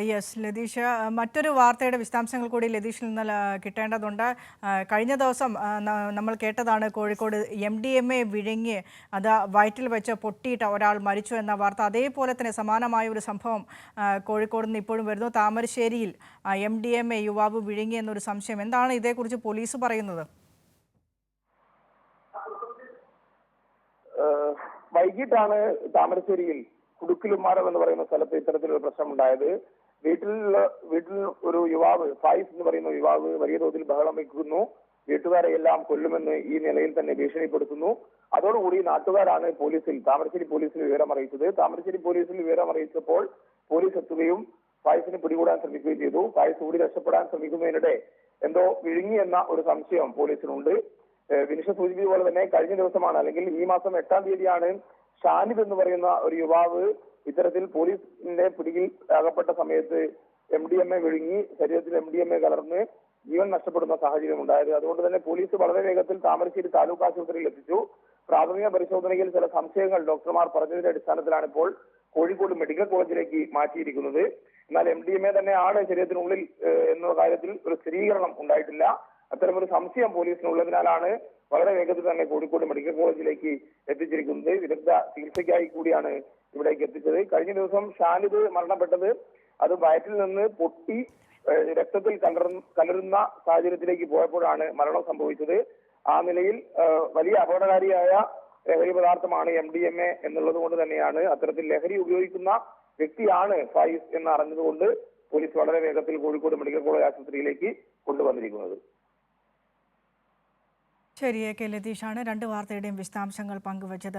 Yes Latheesha, മറ്റൊരു വാർത്തയുടെ വിശദാംശങ്ങൾ കൂടി ലതീഷിൽ നിന്ന് കിട്ടേണ്ടതുണ്ട്. കഴിഞ്ഞ ദിവസം നമ്മൾ കേട്ടതാണ് കോഴിക്കോട് MDMA വിഴുങ്ങി അത് വയറ്റിൽ വെച്ച് പൊട്ടിയിട്ട് ഒരാൾ മരിച്ചു എന്ന വാർത്ത. അതേപോലെ തന്നെ സമാനമായ ഒരു സംഭവം കോഴിക്കോട് നിന്ന് ഇപ്പോഴും വരുന്നു. താമരശ്ശേരിയിൽ MDMA യുവാവ് വിഴുങ്ങി എന്നൊരു സംശയം. എന്താണ് ഇതേക്കുറിച്ച് പോലീസ് പറയുന്നത്? വൈകിട്ടാണ് താമരശ്ശേരിയിൽ കുടുക്കിലുമാരം എന്ന് പറയുന്ന സ്ഥലത്ത് ഇത്തരത്തിലൊരു പ്രശ്നമുണ്ടായത്. വീട്ടിൽ ഒരു യുവാവ്, ഫായിസ് എന്ന് പറയുന്ന യുവാവ് വലിയ തോതിൽ ബഹളം വയ്ക്കുന്നു. വീട്ടുകാരെ എല്ലാം കൊല്ലുമെന്ന് ഈ നിലയിൽ തന്നെ ഭീഷണിപ്പെടുത്തുന്നു. അതോടുകൂടി നാട്ടുകാരാണ് താമരശ്ശേരി പോലീസിൽ വിവരം അറിയിച്ചത്. താമരശ്ശേരി പോലീസിൽ വിവരം അറിയിച്ചപ്പോൾ പോലീസ് എത്തുകയും ഫായിസിനെ പിടികൂടാൻ ശ്രമിക്കുകയും ചെയ്തു. ഫായിസ് ഓടി രക്ഷപ്പെടാൻ ശ്രമിക്കുന്നതിനിടെ എന്തോ വിഴുങ്ങി എന്ന ഒരു സംശയം പോലീസിനുണ്ട്. വിനിഷ സൂചിപ്പിച്ച പോലെ തന്നെ കഴിഞ്ഞ ദിവസമാണ്, അല്ലെങ്കിൽ ഈ മാസം 8-ാം തീയതിയാണ് ഷാനിദ് എന്ന് പറയുന്ന ഒരു യുവാവ് ഇത്തരത്തിൽ പോലീസിന്റെ പിടിയിൽ അകപ്പെട്ട സമയത്ത് MDMA വിഴുങ്ങി ശരീരത്തിൽ MDMA കലർന്ന് ജീവൻ നഷ്ടപ്പെടുന്ന സാഹചര്യം ഉണ്ടായത്. അതുകൊണ്ട് തന്നെ പോലീസ് വളരെ വേഗത്തിൽ താമരശ്ശേരി താലൂക്ക് ആശുപത്രിയിൽ എത്തിച്ചു. പ്രാഥമിക പരിശോധനയിൽ ചില സംശയങ്ങൾ ഡോക്ടർമാർ പറഞ്ഞതിന്റെ അടിസ്ഥാനത്തിലാണ് ഇപ്പോൾ കോഴിക്കോട് മെഡിക്കൽ കോളേജിലേക്ക് മാറ്റിയിരിക്കുന്നത്. എന്നാൽ MDMA തന്നെയാണ് ശരീരത്തിനുള്ളിൽ എന്ന കാര്യത്തിൽ ഒരു സ്ഥിരീകരണം ഉണ്ടായിട്ടില്ല. അത്തരമൊരു സംശയം പോലീസിനുള്ളതിനാലാണ് വളരെ വേഗത്തിൽ തന്നെ കോഴിക്കോട് മെഡിക്കൽ കോളേജിലേക്ക് എത്തിച്ചിരിക്കുന്നത്. വിദഗ്ധ ചികിത്സയ്ക്കായി കൂടിയാണ് ഇവിടേക്ക് എത്തിച്ചത്. കഴിഞ്ഞ ദിവസം ഷാനിദ് മരണപ്പെട്ടത് അത് വയറ്റിൽ നിന്ന് പൊട്ടി രക്തത്തിൽ കലരുന്ന സാഹചര്യത്തിലേക്ക് പോയപ്പോഴാണ് മരണം സംഭവിച്ചത്. ആ നിലയിൽ വലിയ അപകടകാരിയായ ലഹരി പദാർത്ഥമാണ് MDMA എന്നുള്ളത് കൊണ്ട് തന്നെയാണ് അത്തരത്തിൽ ലഹരി ഉപയോഗിക്കുന്ന വ്യക്തിയാണ് ഫായിസ് എന്ന് അറിഞ്ഞതുകൊണ്ട് പോലീസ് വളരെ വേഗത്തിൽ കോഴിക്കോട് മെഡിക്കൽ കോളേജ് ആശുപത്രിയിലേക്ക് കൊണ്ടുവന്നിരിക്കുന്നത്. ശരി, ലതീഷാണ് രണ്ട് വാർത്തയുടെയും വിശദാംശങ്ങൾ പങ്കുവച്ചത്.